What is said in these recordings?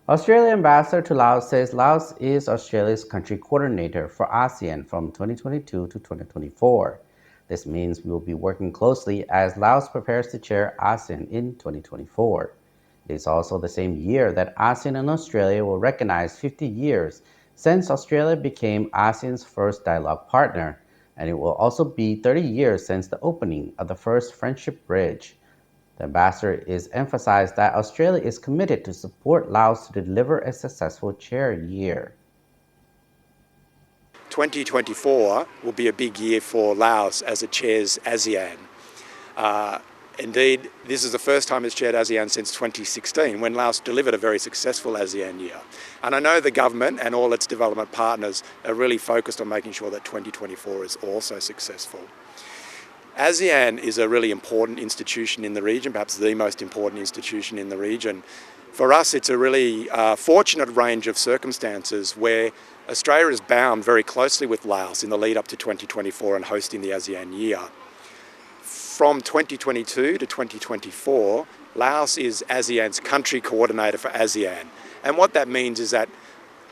Australia ambassador to Laos says Laos is Australia's country coordinator for ASEAN from 2022 to 2024. This means we will be working closely as Laos prepares to chair ASEAN in 2024. It is also the same year that ASEAN and Australia will recognize 50 years since Australia became ASEAN's first dialogue partner, and it will also be 30 years since the opening of the first Friendship Bridge. The ambassador is emphasized that Australia is committed to support Laos to deliver a successful chair year. 2024 will be a big year for Laos as it chairs ASEAN. Indeed, this is the first time it's chaired ASEAN since 2016, when Laos delivered a very successful ASEAN year. And I know the government and all its development partners are really focused on making sure that 2024 is also successful. ASEAN is a really important institution in the region, perhaps the most important institution in the region. For us, it's a really fortunate range of circumstances where Australia is bound very closely with Laos in the lead up to 2024 and hosting the ASEAN year. From 2022 to 2024, Laos is ASEAN's country coordinator for ASEAN. And what that means is that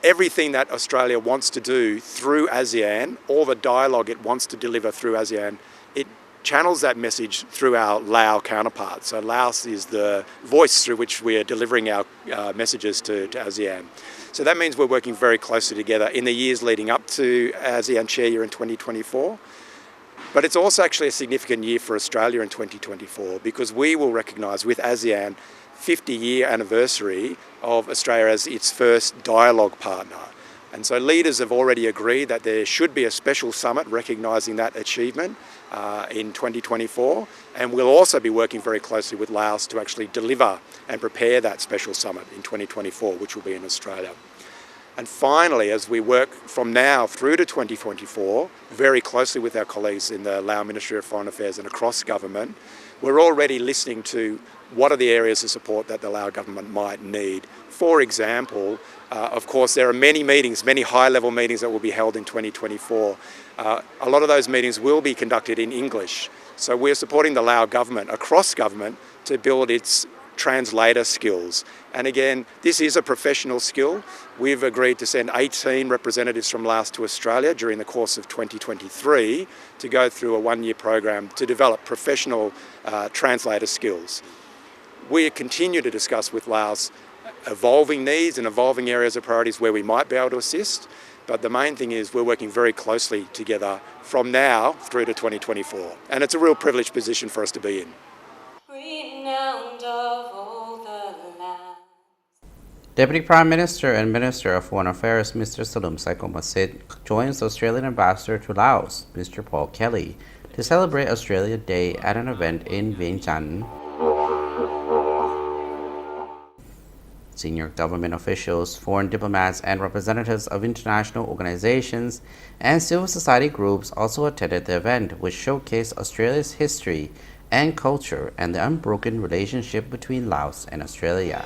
everything that Australia wants to do through ASEAN, all the dialogue it wants to deliver through ASEAN, it channels that message through our Lao counterparts. So Laos is the voice through which we're delivering our messages to ASEAN. So that means we're working very closely together in the years leading up to ASEAN Chair Year in 2024. But it's also actually a significant year for Australia in 2024 because we will recognise with ASEAN 50-year anniversary of Australia as its first dialogue partner. And so leaders have already agreed that there should be a special summit recognising that achievement in 2024, and we'll also be working very closely with Laos to actually deliver and prepare that special summit in 2024, which will be in Australia. And finally, as we work from now through to 2024, very closely with our colleagues in the Lao Ministry of Foreign Affairs and across government, we're already listening to what are the areas of support that the Lao government might need. For example, of course, there are many meetings, many high-level meetings that will be held in 2024. A lot of those meetings will be conducted in English. So we're supporting the Lao government, across government, to build its translator skills. And again, this is a professional skill. We've agreed to send 18 representatives from Laos to Australia during the course of 2023 to go through a one-year program to develop professional translator skills. We continue to discuss with Laos evolving needs and evolving areas of priorities where we might be able to assist. But the main thing is we're working very closely together from now through to 2024. And it's a real privileged position for us to be in. Deputy Prime Minister and Minister of Foreign Affairs Mr. Salum Saikomasit joins the Australian Ambassador to Laos, Mr. Paul Kelly, to celebrate Australia Day at an event in Vientiane. Senior government officials, foreign diplomats, and representatives of international organizations and civil society groups also attended the event, which showcased Australia's history and culture and the unbroken relationship between Laos and Australia.